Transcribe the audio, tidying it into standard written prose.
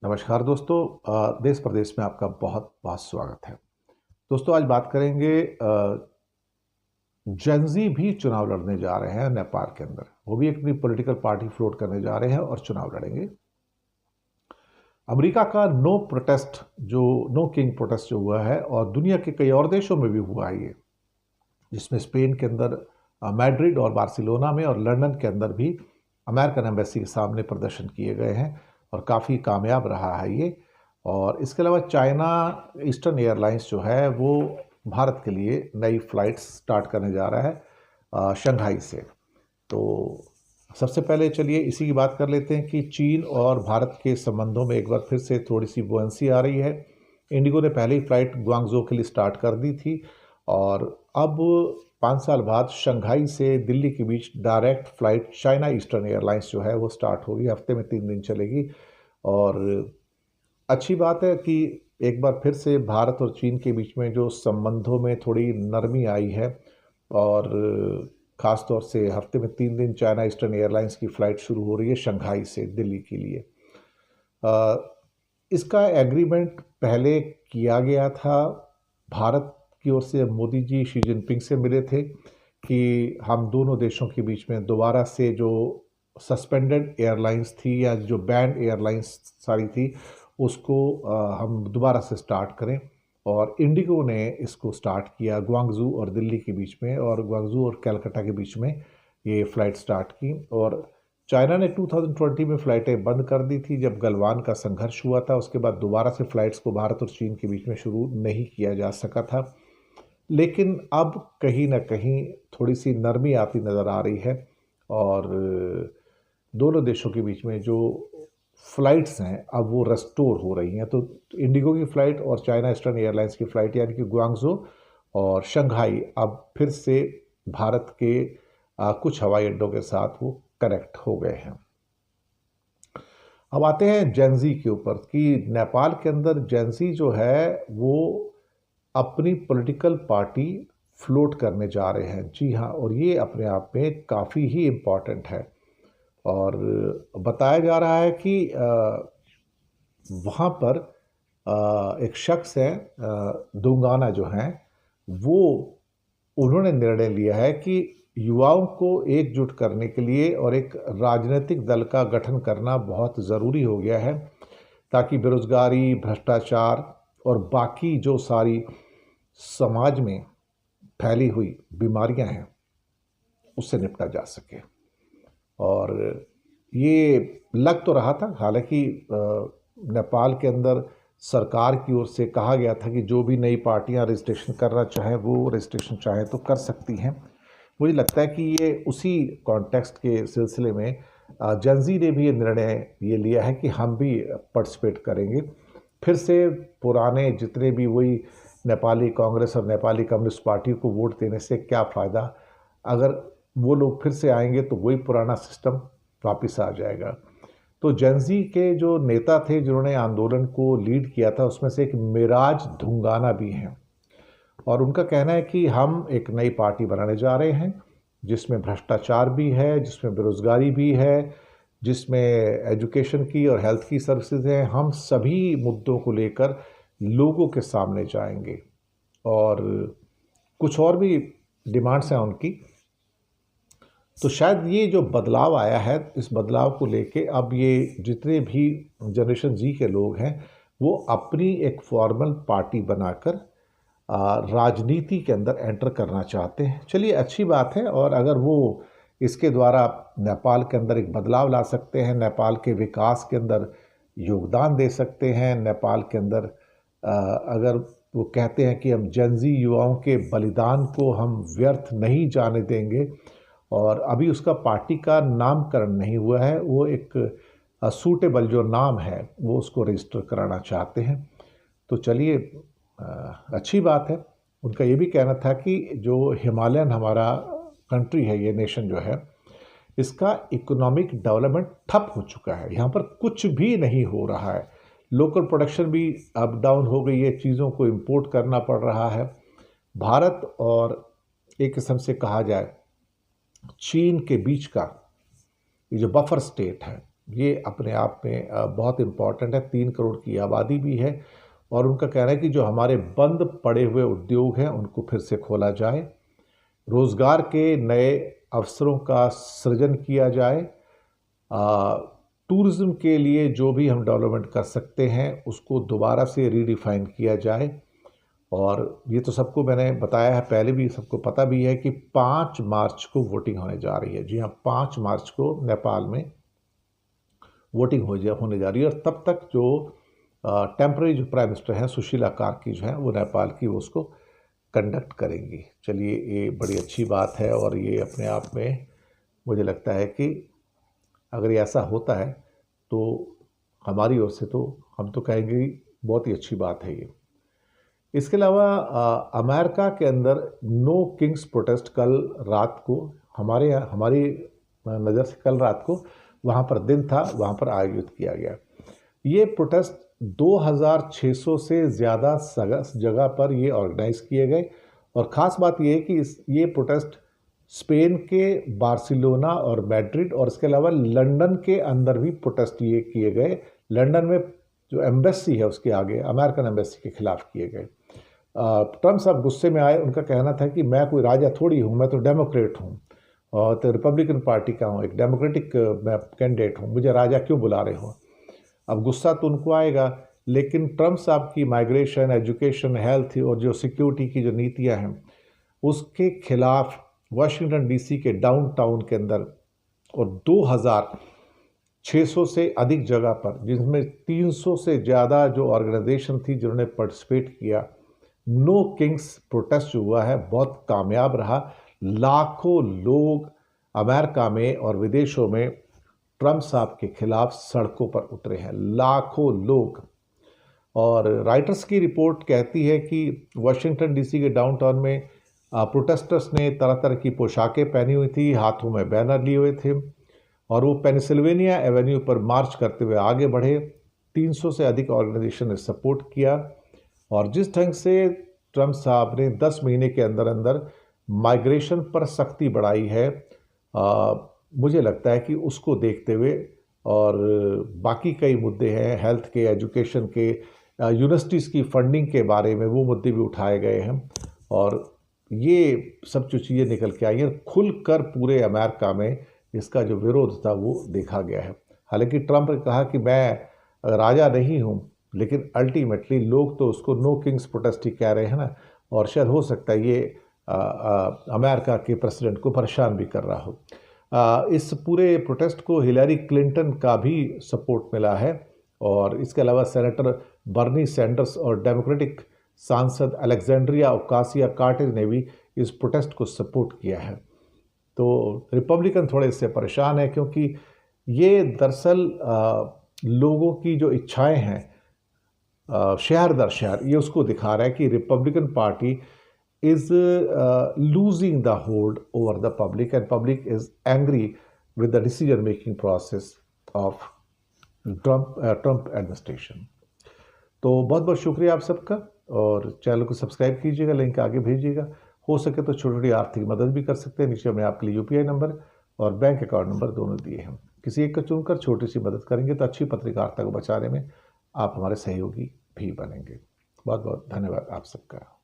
नमस्कार दोस्तों। देश प्रदेश में आपका बहुत बहुत स्वागत है। दोस्तों, आज बात करेंगे जेनजी भी चुनाव लड़ने जा रहे हैं नेपाल के अंदर। वो भी अपनी पॉलिटिकल पार्टी फ्लोट करने जा रहे हैं और चुनाव लड़ेंगे। अमेरिका का नो किंग प्रोटेस्ट जो हुआ है और दुनिया के कई और देशों में भी हुआ है ये, जिसमें स्पेन के अंदर मैड्रिड और बार्सिलोना में और लंदन के अंदर भी अमेरिकन एम्बेसी के सामने प्रदर्शन किए गए हैं और काफ़ी कामयाब रहा है ये। और इसके अलावा चाइना ईस्टर्न एयरलाइंस जो है वो भारत के लिए नई फ़्लाइट्स स्टार्ट करने जा रहा है शंघाई से। तो सबसे पहले चलिए इसी की बात कर लेते हैं कि चीन और भारत के संबंधों में एक बार फिर से थोड़ी सी बुआंसी आ रही है। इंडिगो ने पहले ही फ़्लाइट ग्वांगझो के लिए स्टार्ट कर दी थी और अब 5 साल बाद शंघाई से दिल्ली के बीच direct flight China Eastern Airlines जो है वो स्टार्ट होगी। हफ्ते में 3 दिन चलेगी और अच्छी बात है कि एक बार फिर से भारत और चीन के बीच में जो संबंधों में थोड़ी नरमी आई है और ख़ास तौर से हफ्ते में 3 दिन चाइना ईस्टर्न एयरलाइंस की फ़्लाइट शुरू हो रही है शंघाई से दिल्ली के लिए। इसका एग्रीमेंट पहले किया गया था। भारत की ओर से मोदी जी शी जिनपिंग से मिले थे कि हम दोनों देशों के बीच में दोबारा से जो सस्पेंडेड एयरलाइंस थी या जो बैंड एयरलाइंस सारी थी उसको हम दोबारा से स्टार्ट करें। और इंडिगो ने इसको स्टार्ट किया ग्वांगझू और दिल्ली के बीच में, और ग्वांगझू और कलकत्ता के बीच में ये फ़्लाइट स्टार्ट की। और चाइना ने 2020 में फ़्लाइटें बंद कर दी थी जब गलवान का संघर्ष हुआ था। उसके बाद दोबारा से फ़्लाइट्स को भारत और चीन के बीच में शुरू नहीं किया जा सका था, लेकिन अब कहीं ना कहीं थोड़ी सी नरमी आती नज़र आ रही है और दोनों देशों के बीच में जो फ़्लाइट्स हैं अब वो रेस्टोर हो रही हैं। तो इंडिगो की फ़्लाइट और चाइना ईस्टर्न एयरलाइंस की फ़्लाइट यानी कि ग्वांगझो और शंघाई अब फिर से भारत के कुछ हवाई अड्डों के साथ वो कनेक्ट हो गए हैं। अब आते हैं जेनजी के ऊपर कि नेपाल के अंदर जेनजी जो है वो अपनी पॉलिटिकल पार्टी फ्लोट करने जा रहे हैं। जी हाँ, और ये अपने आप में काफ़ी ही इम्पॉर्टेंट है। और बताया जा रहा है कि वहाँ पर एक शख्स है दुंगाना जो हैं वो उन्होंने निर्णय लिया है कि युवाओं को एकजुट करने के लिए और एक राजनीतिक दल का गठन करना बहुत ज़रूरी हो गया है ताकि बेरोजगारी, भ्रष्टाचार और बाकी जो सारी समाज में फैली हुई बीमारियां हैं उससे निपटा जा सके। और ये लग तो रहा था, हालांकि नेपाल के अंदर सरकार की ओर से कहा गया था कि जो भी नई पार्टियां रजिस्ट्रेशन करना चाहें वो रजिस्ट्रेशन चाहें तो कर सकती हैं। मुझे लगता है कि ये उसी कॉन्टेक्स्ट के सिलसिले में जेनजी ने भी ये निर्णय ये लिया है कि हम भी पार्टिसिपेट करेंगे। फिर से पुराने जितने भी वही नेपाली कांग्रेस और नेपाली कम्युनिस्ट पार्टी को वोट देने से क्या फ़ायदा, अगर वो लोग फिर से आएंगे तो वही पुराना सिस्टम वापस आ जाएगा। तो जेनजी के जो नेता थे जिन्होंने आंदोलन को लीड किया था उसमें से एक मिराज धुंगाना भी हैं और उनका कहना है कि हम एक नई पार्टी बनाने जा रहे हैं जिसमें भ्रष्टाचार भी है, जिसमें बेरोजगारी भी है, जिसमें एजुकेशन की और हेल्थ की सर्विसेज हैं। हम सभी मुद्दों को लेकर लोगों के सामने जाएंगे और कुछ और भी डिमांड्स हैं उनकी। तो शायद ये जो बदलाव आया है इस बदलाव को लेके अब ये जितने भी जनरेशन जी के लोग हैं वो अपनी एक फॉर्मल पार्टी बनाकर राजनीति के अंदर एंटर करना चाहते हैं। चलिए, अच्छी बात है। और अगर वो इसके द्वारा नेपाल के अंदर एक बदलाव ला सकते हैं, नेपाल के विकास के अंदर योगदान दे सकते हैं, नेपाल के अंदर अगर वो कहते हैं कि हम जेनजी युवाओं के बलिदान को हम व्यर्थ नहीं जाने देंगे और अभी उसका पार्टी का नामकरण नहीं हुआ है, वो एक सूटेबल जो नाम है वो उसको रजिस्टर कराना चाहते हैं। तो चलिए, अच्छी बात है। उनका ये भी कहना था कि जो हिमालयन हमारा कंट्री है, ये नेशन जो है, इसका इकोनॉमिक डेवलपमेंट ठप हो चुका है। यहाँ पर कुछ भी नहीं हो रहा है। लोकल प्रोडक्शन भी अप डाउन हो गई है, चीज़ों को इंपोर्ट करना पड़ रहा है। भारत और एक किस्म से कहा जाए चीन के बीच का ये जो बफर स्टेट है ये अपने आप में बहुत इम्पॉर्टेंट है। 3 करोड़ की आबादी भी है और उनका कहना है कि जो हमारे बंद पड़े हुए उद्योग हैं उनको फिर से खोला जाए, रोज़गार के नए अवसरों का सृजन किया जाए, टूरिज़्म के लिए जो भी हम डेवलपमेंट कर सकते हैं उसको दोबारा से रीडिफाइन किया जाए। और ये तो सबको मैंने बताया है, पहले भी सबको पता भी है कि 5 मार्च को वोटिंग होने जा रही है। जी हाँ, 5 मार्च को नेपाल में वोटिंग होने जा रही है और तब तक जो टेम्पररी जो प्राइम मिनिस्टर हैं सुशीला कार्की जो हैं वो नेपाल की वो उसको कंडक्ट करेंगी। चलिए, ये बड़ी अच्छी बात है और ये अपने आप में मुझे लगता है कि अगर ये ऐसा होता है तो हमारी ओर से तो हम तो कहेंगे बहुत ही अच्छी बात है ये। इसके अलावा अमेरिका के अंदर नो किंग्स प्रोटेस्ट कल रात को हमारी नज़र से कल रात को वहाँ पर दिन था, वहाँ पर आयोजित किया गया। ये प्रोटेस्ट 2600 से ज़्यादा जगह पर ये ऑर्गेनाइज किए गए और ख़ास बात ये है कि ये प्रोटेस्ट स्पेन के बार्सिलोना और मैड्रिड और इसके अलावा लंदन के अंदर भी प्रोटेस्ट ये किए गए। लंदन में जो एम्बेसी है उसके आगे अमेरिकन एम्बेसी के खिलाफ किए गए। ट्रम्प साहब गुस्से में आए, उनका कहना था कि मैं कोई राजा थोड़ी हूँ, मैं तो डेमोक्रेट हूँ और तो रिपब्लिकन पार्टी का हूँ, एक डेमोक्रेटिक मैं कैंडिडेट हूँ, मुझे राजा क्यों बुला रहे हो। अब गुस्सा तो उनको आएगा, लेकिन ट्रम्प साहब की माइग्रेशन, एजुकेशन, हेल्थ और जो सिक्योरिटी की जो नीतियाँ हैं उसके खिलाफ वाशिंगटन डीसी के डाउनटाउन के अंदर और 2600 से अधिक जगह पर, जिसमें 300 से ज़्यादा जो ऑर्गेनाइजेशन थी जिन्होंने पार्टिसिपेट किया, नो किंग्स प्रोटेस्ट जो हुआ है बहुत कामयाब रहा। लाखों लोग अमेरिका में और विदेशों में ट्रम्प साहब के खिलाफ सड़कों पर उतरे हैं, लाखों लोग। और राइटर्स की रिपोर्ट कहती है कि वाशिंगटन डीसी के डाउनटाउन में प्रोटेस्टर्स ने तरह तरह की पोशाकें पहनी हुई थी, हाथों में बैनर लिए हुए थे और वो पेनिसिल्वेनिया एवेन्यू पर मार्च करते हुए आगे बढ़े। 300 से अधिक ऑर्गेनाइजेशन ने सपोर्ट किया और जिस ढंग से ट्रम्प साहब ने 10 महीने के अंदर अंदर माइग्रेशन पर सख्ती बढ़ाई है, मुझे लगता है कि उसको देखते हुए और बाकी कई मुद्दे हैं, हेल्थ के, एजुकेशन के, यूनिवर्सिटीज़ की फंडिंग के बारे में वो मुद्दे भी उठाए गए हैं और ये सब जो चीज़ें निकल के आई हैं, खुलकर पूरे अमेरिका में इसका जो विरोध था वो देखा गया है। हालांकि ट्रम्प ने कहा कि मैं राजा नहीं हूँ, लेकिन अल्टीमेटली लोग तो उसको नो किंग्स प्रोटेस्ट ही कह रहे हैं ना, और शायद हो सकता है ये अमेरिका के प्रेसिडेंट को परेशान भी कर रहा हो। इस पूरे प्रोटेस्ट को हिलरी क्लिंटन का भी सपोर्ट मिला है और इसके अलावा सेनेटर बर्नी सैंडर्स और डेमोक्रेटिक सांसद अलेक्जेंड्रिया ओकासिया कार्टेज ने भी इस प्रोटेस्ट को सपोर्ट किया है। तो रिपब्लिकन थोड़े इससे परेशान है क्योंकि ये दरअसल लोगों की जो इच्छाएं हैं शहर दर शहर, ये उसको दिखा रहा है कि Republican party is losing the hold over the public and public is angry with the decision making process of Trump administration. तो बहुत बहुत शुक्रिया आप सबका और चैनल को सब्सक्राइब कीजिएगा, लिंक आगे भेजिएगा। हो सके तो छोटी छोटी आर्थिक मदद भी कर सकते हैं। नीचे हमने आपके लिए यूपीआई नंबर और बैंक अकाउंट नंबर दोनों दिए हैं। किसी एक को चुनकर छोटी सी मदद करेंगे तो अच्छी पत्रकारिता को बचाने में आप हमारे सहयोगी भी बनेंगे। बहुत बहुत धन्यवाद आप सबका।